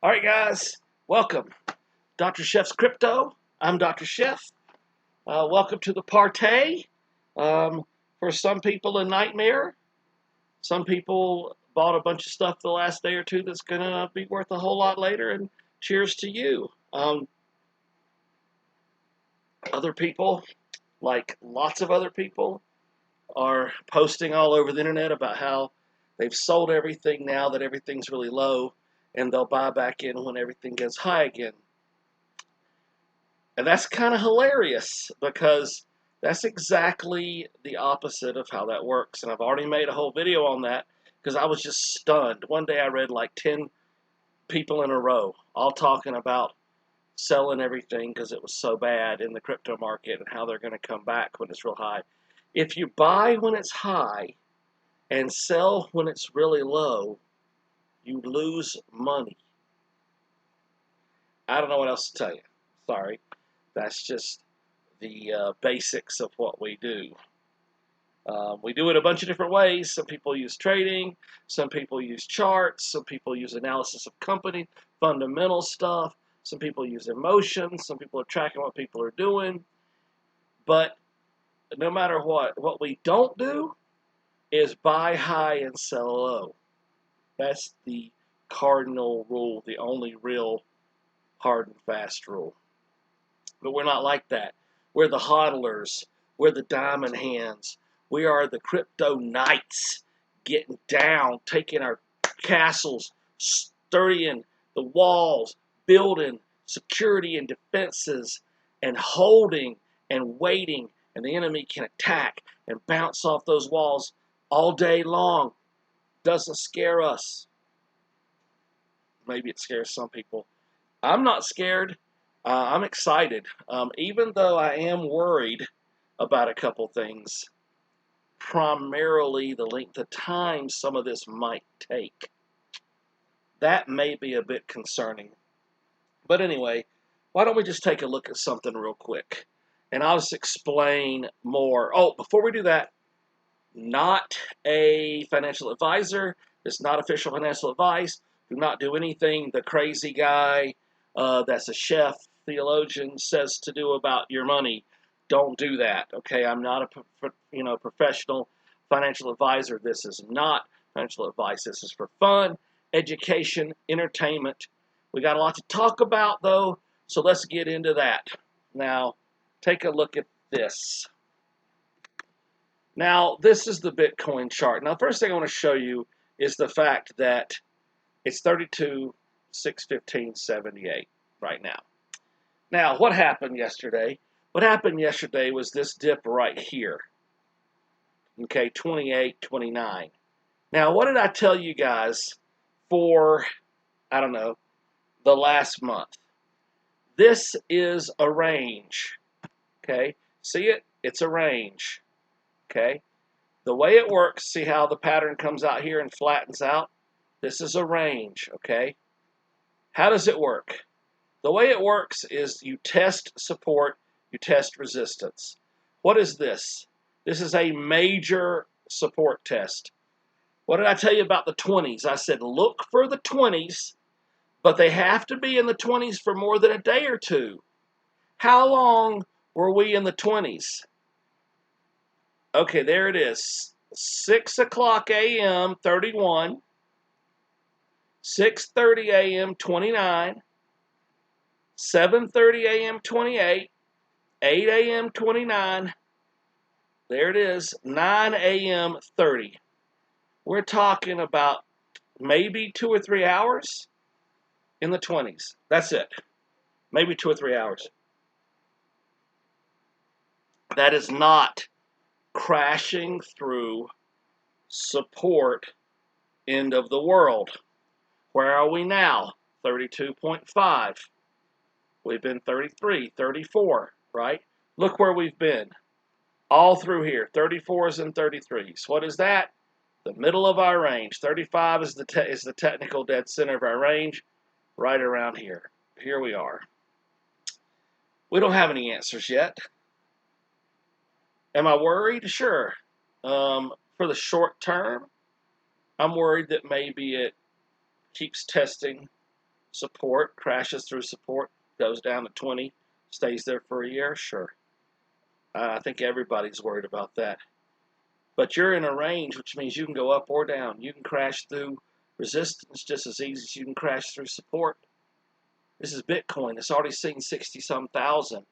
All right, guys, welcome. Dr. Chef's Crypto. I'm Dr. Chef. Welcome to the party. Um, for some people, a nightmare. Some people bought a bunch of stuff the last day or two that's going to be worth a whole lot later, and cheers to you. Other people, like lots of other people, are posting all over the internet about how they've sold everything now that everything's really low, and they'll buy back in when everything gets high again. And that's kind of hilarious because that's exactly the opposite of how that works. And I've already made a whole video on that because I was just stunned. One day I read like 10 people in a row all talking about selling everything because it was so bad in the crypto market and how they're going to come back when it's real high. If you buy when it's high and sell when it's really low, you lose money. I don't know what else to tell you. Sorry. That's just the basics of what we do. We do it a bunch of different ways. Some people use trading, some people use charts, some people use analysis of company, fundamental stuff, some people use emotions, some people are tracking what people are doing. But no matter what we don't do is buy high and sell low. That's the cardinal rule, the only real hard and fast rule. But we're not like that. We're the hodlers. We're the diamond hands. We are the crypto knights, getting down, taking our castles, sturdying the walls, building security and defenses, and holding and waiting, and the enemy can attack and bounce off those walls all day long. Doesn't scare us. Maybe it scares some people. I'm not scared. I'm excited, even though I am worried about a couple things. Primarily the length of time some of this might take. That may be a bit concerning. But anyway, why don't we just take a look at something real quick? And I'll just explain more. Oh, before we do that, not a financial advisor. It's not official financial advice. Do not do anything the crazy guy that's a chef, theologian says to do about your money. Don't do that. Okay, I'm not a professional financial advisor. This is not financial advice. This is for fun, education, entertainment. We got a lot to talk about though, so let's get into that. Now, take a look at this. Now, this is the Bitcoin chart. Now, the first thing I want to show you is the fact that it's 32,615.78 right now. Now, what happened yesterday? What happened yesterday was this dip right here. Okay, 28.29. Now, what did I tell you guys for, I don't know, the last month? This is a range. Okay, see it? It's a range. Okay. The way it works, see how the pattern comes out here and flattens out? This is a range, okay? How does it work? The way it works is you test support, you test resistance. What is this? This is a major support test. What did I tell you about the 20s? I said look for the 20s, but they have to be in the 20s for more than a day or two. How long were we in the 20s? Okay, there it is. 6 o'clock a.m. 31, 6:30 a.m. 29, 7:30 a.m. 28, 8 a.m. 29. There it is, 9 a.m. 30. We're talking about maybe 2 or 3 hours in the 20s. That's it. Maybe 2 or 3 hours. That is not crashing through support end of the world. Where are we now? 32.5. We've been 33, 34, right? Look where we've been. All through here, 34s and 33s. What is that? The middle of our range. 35 is the technical dead center of our range, right around here. Here we are. We don't have any answers yet. Am I worried? Sure. For the short term, I'm worried that maybe it keeps testing support, crashes through support, goes down to 20, stays there for a year? Sure. I think everybody's worried about that. But you're in a range, which means you can go up or down. You can crash through resistance just as easy as you can crash through support. This is Bitcoin. It's already seen 60-some thousand.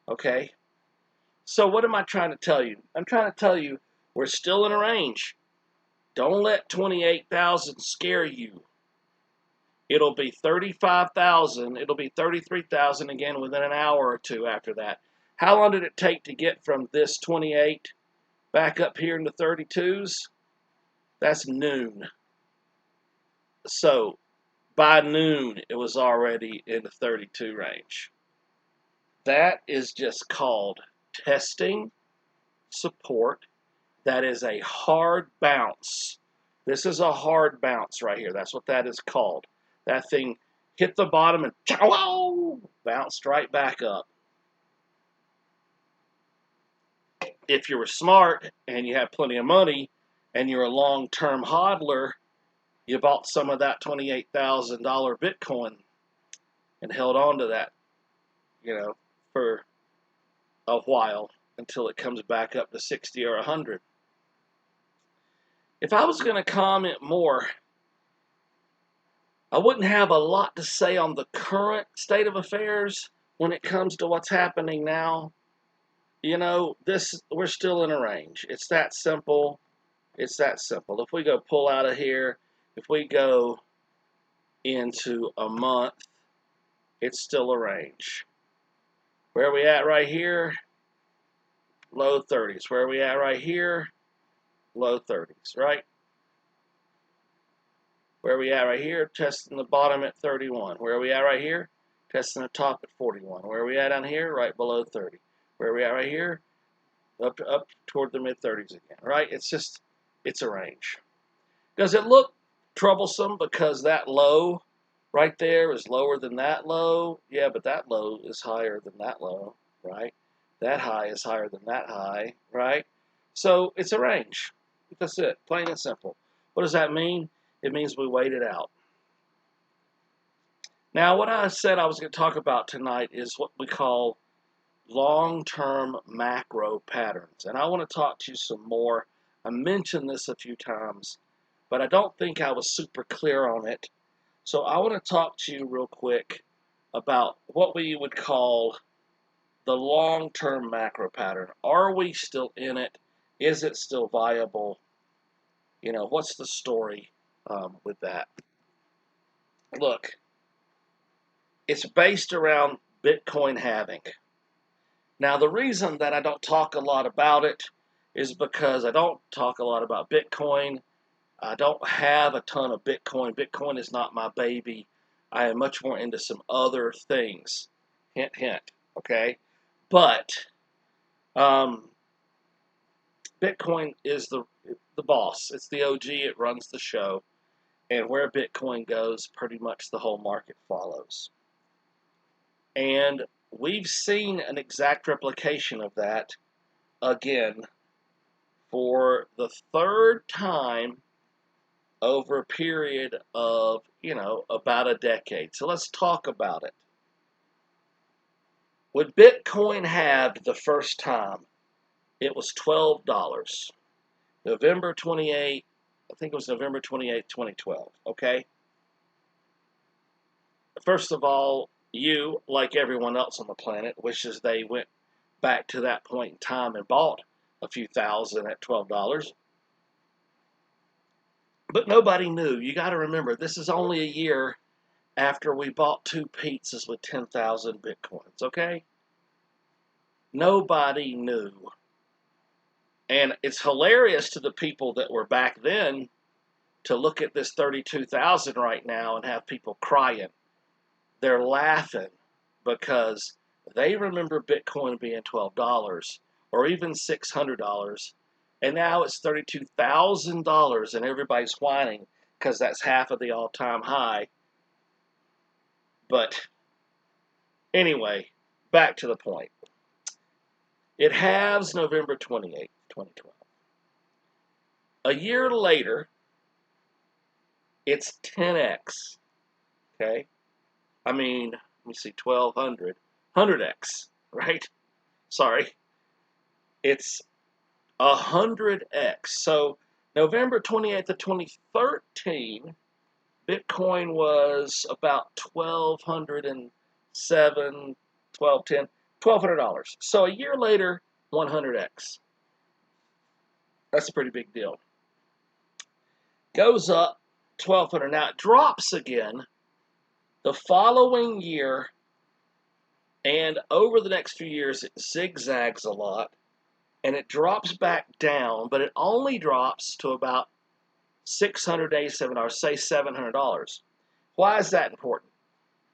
Okay? So what am I trying to tell you? I'm trying to tell you we're still in a range. Don't let 28,000 scare you. It'll be 35,000. It'll be 33,000 again within an hour or two after that. How long did it take to get from this 28 back up here into 32s? That's noon. So by noon, it was already in the 32 range. That is just called testing support. That is a hard bounce. This is a hard bounce right here. That's what that is called. That thing hit the bottom and chow, bounced right back up. If you were smart and you had plenty of money and you're a long-term hodler, you bought some of that $28,000 Bitcoin and held on to that, for a while until it comes back up to 60 or 100. If I was going to comment more, I wouldn't have a lot to say on the current state of affairs when it comes to what's happening now. We're still in a range. It's that simple. It's that simple. If we go pull out of here, if we go into a month, it's still a range. Where are we at right here? Low 30s. Where are we at right here? Low 30s, right? Where are we at right here? Testing the bottom at 31. Where are we at right here? Testing the top at 41. Where are we at down here? Right below 30. Where are we at right here? Up toward the mid-30s again, right? It's a range. Does it look troublesome because that low right there is lower than that low? Yeah, but that low is higher than that low, right? That high is higher than that high, right? So it's a range. That's it, plain and simple. What does that mean? It means we wait it out. Now, what I said I was going to talk about tonight is what we call long-term macro patterns. And I want to talk to you some more. I mentioned this a few times, but I don't think I was super clear on it. So I want to talk to you real quick about what we would call the long-term macro pattern. Are we still in it? Is it still viable? What's the story with that? Look, it's based around Bitcoin halving. Now, the reason that I don't talk a lot about it is because I don't talk a lot about Bitcoin. I don't have a ton of Bitcoin. Bitcoin is not my baby. I am much more into some other things. Hint, hint. Okay? But Bitcoin is the boss. It's the OG. It runs the show. And where Bitcoin goes, pretty much the whole market follows. And we've seen an exact replication of that again for the third time over a period of, about a decade. So let's talk about it. When Bitcoin halved the first time, it was $12. November 28, I think it was November 28, 2012, okay? First of all, you, like everyone else on the planet, wishes they went back to that point in time and bought a few thousand at $12. But nobody knew. You got to remember, this is only a year after we bought 2 pizzas with 10,000 Bitcoins, okay? Nobody knew. And it's hilarious to the people that were back then to look at this 32,000 right now and have people crying. They're laughing because they remember Bitcoin being $12 or even $600, and now it's $32,000, and everybody's whining because that's half of the all-time high. But anyway, back to the point. It halves November 28th, 2012. A year later, it's 10x. Okay? I mean, let me see, 1200, 100x, right? Sorry, it's 100x. So November 28th of 2013, Bitcoin was about 1207, 1210, $1,200. So a year later, 100x. That's a pretty big deal. Goes up 1200. Now it drops again the following year, and over the next few years, it zigzags a lot, and it drops back down, but it only drops to about $687, say $700. Why is that important?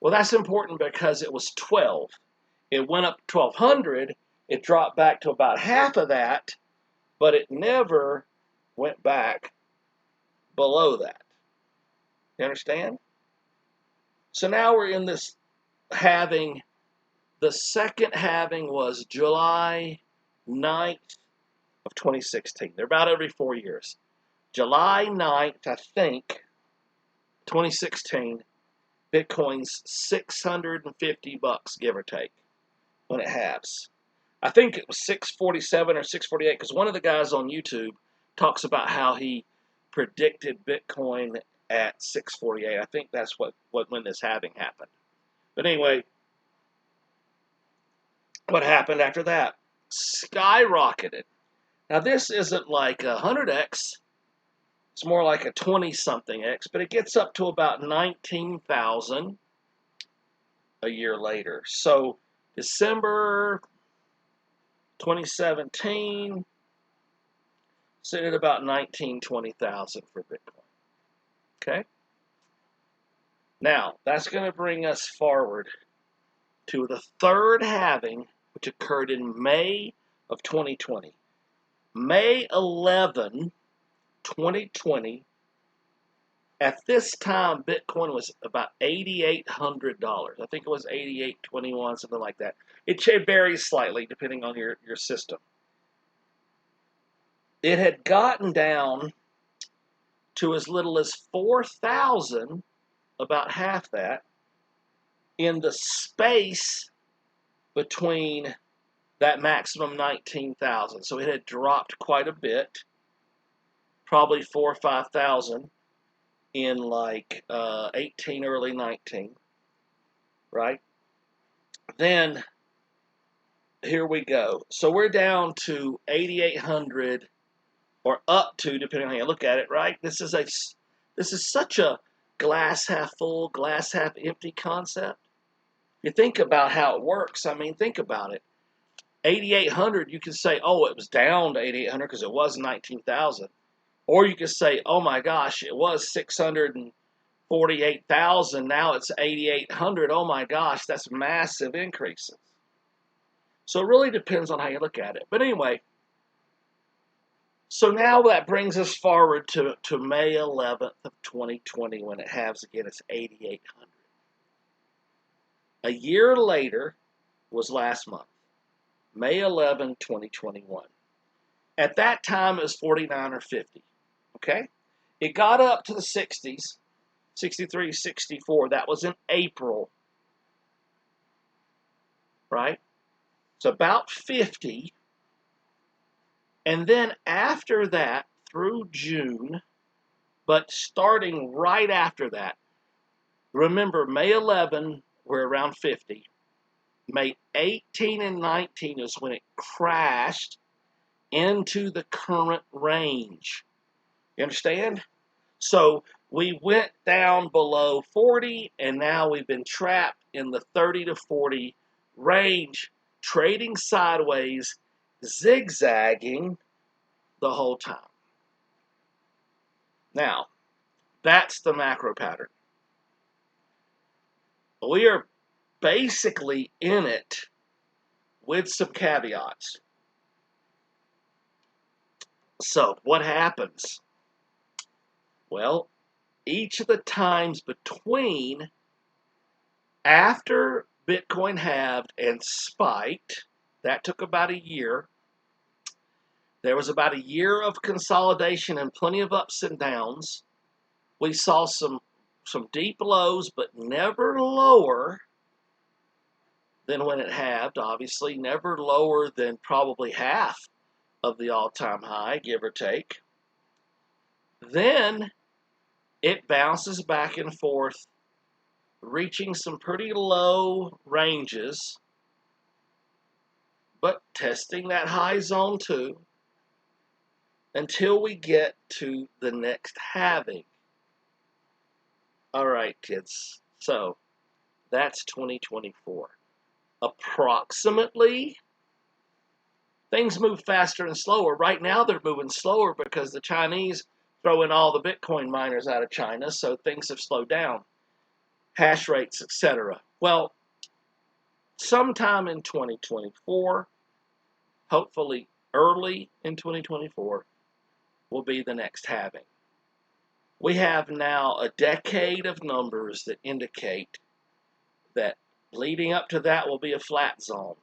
Well, that's important because it was 12. It went up 1200, it dropped back to about half of that, but it never went back below that. You understand? So now we're in this halving. The second halving was July 9th of 2016. They're about every 4 years. July 9th, I think, 2016, Bitcoin's $650, give or take, when it halves. I think it was 647 or 648, because one of the guys on YouTube talks about how he predicted Bitcoin at 648. I think that's when this halving happened. But anyway, what happened after that? Skyrocketed. Now this isn't like 100x. It's more like a 20-something x, but it gets up to about 19,000 a year later. So December 2017, sitting at about 19,000, 20,000 for Bitcoin. Okay? Now, that's going to bring us forward to the third halving, which occurred in May of 2020. May 11, 2020, at this time, Bitcoin was about $8,800. I think it was $8,821, something like that. It varies slightly depending on your system. It had gotten down to as little as 4,000, about half that, in the space between that maximum 19,000. So it had dropped quite a bit, probably 4,000 or 5,000 in like 18, early 19, right? Then here we go. So we're down to 8,800, or up to, depending on how you look at it, right? This is such a glass half full, glass half empty concept. You think about how it works. I mean, think about it. 8,800, you can say, oh, it was down to 8,800 because it was 19,000. Or you could say, oh my gosh, it was 648,000. Now it's 8,800. Oh my gosh, that's massive increases. So it really depends on how you look at it. But anyway, so now that brings us forward to May 11th of 2020 when it halves again. It's 8,800. A year later was last month, May 11, 2021. At that time, it was 49 or 50. Okay? It got up to the 60s, 63, 64. That was in April, right? It's about 50. And then after that, through June, but starting right after that, remember, May 11, we're around 50. May 18 and 19 is when it crashed into the current range. You understand? So we went down below 40, and now we've been trapped in the 30 to 40 range, trading sideways, zigzagging the whole time. Now, that's the macro pattern. We are basically in it with some caveats. So, what happens? Well, each of the times between after Bitcoin halved and spiked, that took about a year. There was about a year of consolidation and plenty of ups and downs. We saw some some deep lows, but never lower than when it halved, obviously, never lower than probably half of the all-time high, give or take. Then it bounces back and forth, reaching some pretty low ranges, but testing that high zone too, until we get to the next halving. All right, kids, so that's 2024. Approximately, things move faster and slower. Right now, they're moving slower because the Chinese throw in all the Bitcoin miners out of China, so things have slowed down, hash rates, etc. Well, sometime in 2024, hopefully early in 2024, will be the next halving. We have now a decade of numbers that indicate that leading up to that will be a flat zone,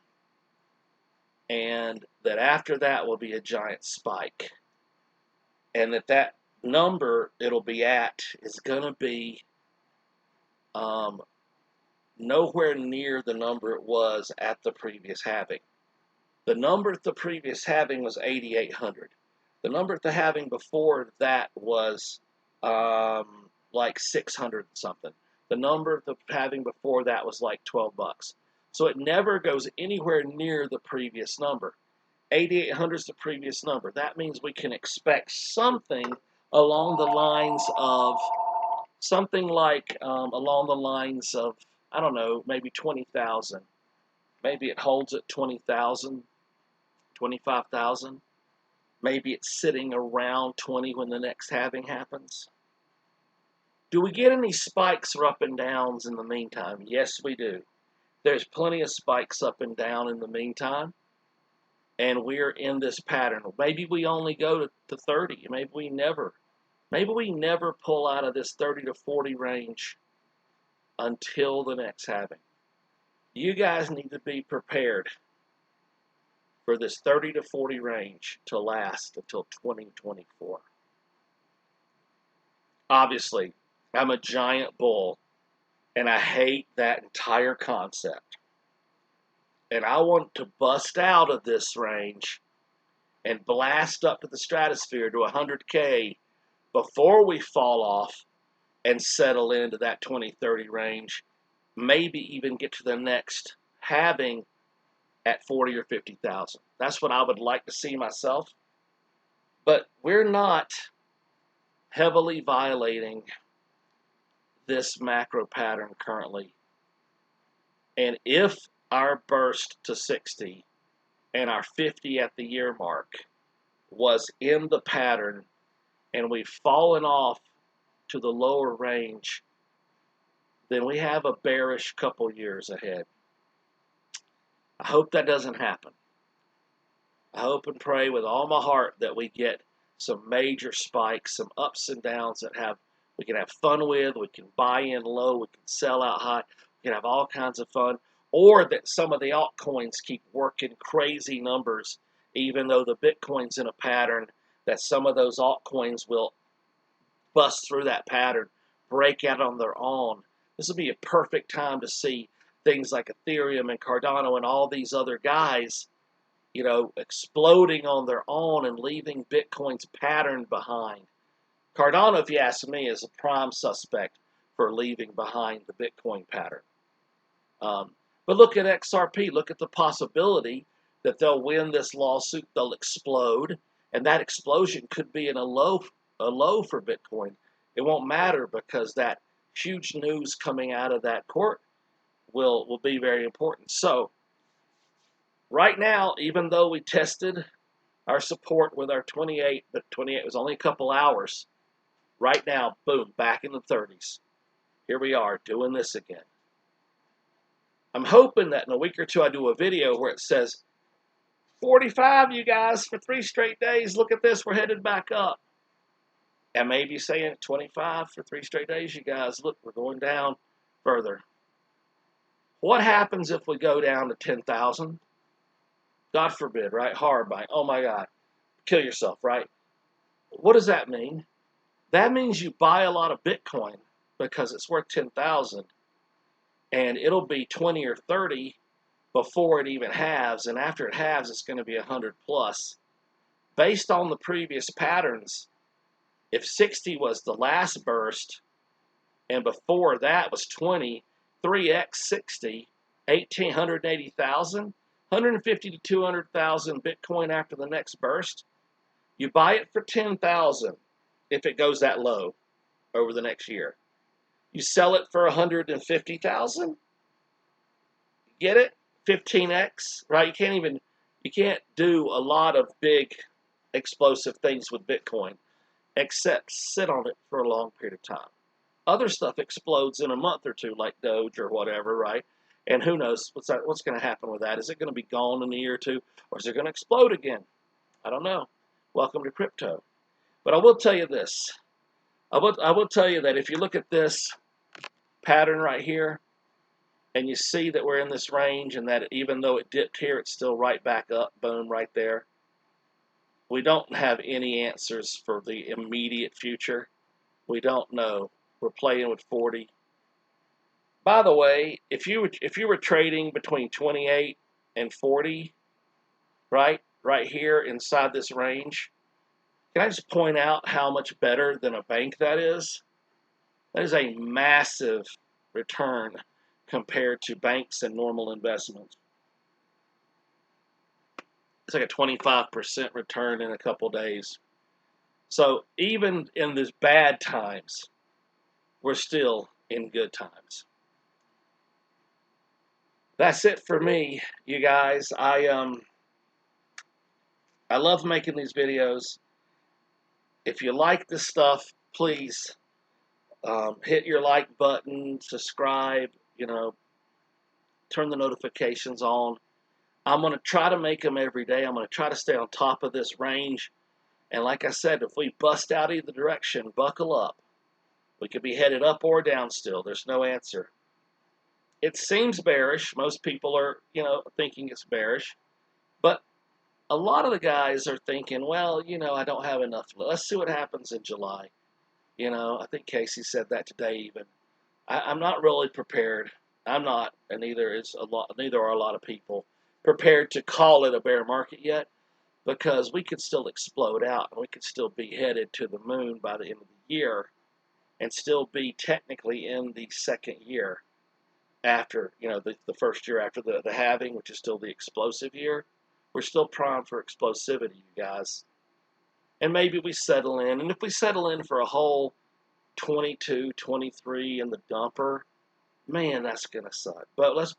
and that after that will be a giant spike, and that number it'll be at is going to be nowhere near the number it was at the previous halving. The number at the previous halving was 8,800. The number at the halving before that was like 600 something. The number at the halving before that was like $12. So it never goes anywhere near the previous number. 8,800 is the previous number. That means we can expect something along the lines of I don't know, maybe 20,000. Maybe it holds at 20,000, 25,000. Maybe it's sitting around 20 when the next halving happens. Do we get any spikes or up and downs in the meantime? Yes, we do. There's plenty of spikes up and down in the meantime, and we're in this pattern. Maybe we only go to 30. Maybe we never pull out of this 30 to 40 range until the next halving. You guys need to be prepared for this 30 to 40 range to last until 2024. Obviously, I'm a giant bull, and I hate that entire concept. And I want to bust out of this range and blast up to the stratosphere to 100K before we fall off and settle into that 2030 range, maybe even get to the next halving at 40 or 50,000. That's what I would like to see myself. But we're not heavily violating this macro pattern currently. And if our burst to 60 and our 50 at the year mark was in the pattern and we've fallen off to the lower range, then we have a bearish couple years ahead. I hope that doesn't happen. I hope and pray with all my heart that we get some major spikes, some ups and downs that we can have fun with, we can buy in low, we can sell out high, we can have all kinds of fun, or that some of the altcoins keep working crazy numbers, even though the Bitcoin's in a pattern, that some of those altcoins will bust through that pattern, break out on their own. This will be a perfect time to see things like Ethereum and Cardano and all these other guys, exploding on their own and leaving Bitcoin's pattern behind. Cardano, if you ask me, is a prime suspect for leaving behind the Bitcoin pattern. But look at XRP. Look at the possibility that they'll win this lawsuit. They'll explode, and that explosion could be in a low for Bitcoin. It won't matter because that huge news coming out of that court will be very important. So right now, even though we tested our support with our 28, but 28 was only a couple hours, right now, boom, back in the 30s. Here we are doing this again. I'm hoping that in a week or two I do a video where it says, 45, you guys, for 3 straight days. Look at this, we're headed back up. And maybe saying 25 for 3 straight days, you guys, look, we're going down further. What happens if we go down to 10,000? God forbid, right? Hard buy. Oh my God. Kill yourself, right? What does that mean? That means you buy a lot of Bitcoin, because it's worth 10,000, and it'll be 20 or 30 before it even halves, and after it halves, it's going to be 100 plus. Based on the previous patterns, if 60 was the last burst, and before that was 20, 3x 60, 1,880,000, 150 to 200,000 Bitcoin after the next burst. You buy it for 10,000 if it goes that low over the next year. You sell it for 150,000. Get it? 15x, right? You can't do a lot of big explosive things with Bitcoin except sit on it for a long period of time. Other stuff explodes in a month or two, like Doge or whatever, right? And who knows what's going to happen with that? Is it going to be gone in a year or two, or is it going to explode again? I don't know. Welcome to crypto. But I will tell you this. I will tell you that if you look at this pattern right here, and you see that we're in this range, and that even though it dipped here, it's still right back up, boom, right there. We don't have any answers for the immediate future. We don't know. We're playing with 40. By the way, if you were trading between 28 and 40, right here inside this range, can I just point out how much better than a bank that is? That is a massive return compared to banks and normal investments. It's like a 25% return in a couple days. So even in these bad times, we're still in good times. That's it for me, you guys. I love making these videos. If you like this stuff, please hit your like button, subscribe, turn the notifications on. I'm going to try to make them every day. I'm going to try to stay on top of this range. And like I said, if we bust out either direction, buckle up. We could be headed up or down still. There's no answer. It seems bearish. Most people are, thinking it's bearish. But a lot of the guys are thinking, well, I don't have enough. Let's see what happens in July. I think Casey said that today even. I'm not really prepared. I'm not, and neither are a lot of people prepared to call it a bear market yet, because we could still explode out and we could still be headed to the moon by the end of the year and still be technically in the second year after, the first year after the halving, which is still the explosive year. We're still primed for explosivity, you guys. And maybe we settle in. And if we settle in for a whole 22, 23 in the dumper, man, that's going to suck. But let's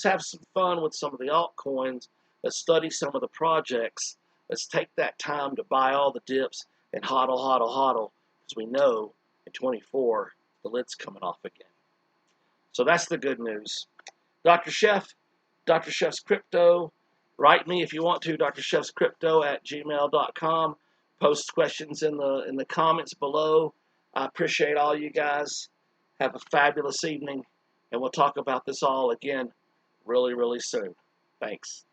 have some fun with some of the altcoins. Let's study some of the projects. Let's take that time to buy all the dips and hodl, hodl, hodl, because we know in 24 the lid's coming off again. So that's the good news. Dr. Chef, Dr. Chef's Crypto. Write me if you want to, drchefscrypto@gmail.com. Post questions in the comments below. I appreciate all you guys. Have a fabulous evening, and we'll talk about this all again really, really soon. Thanks.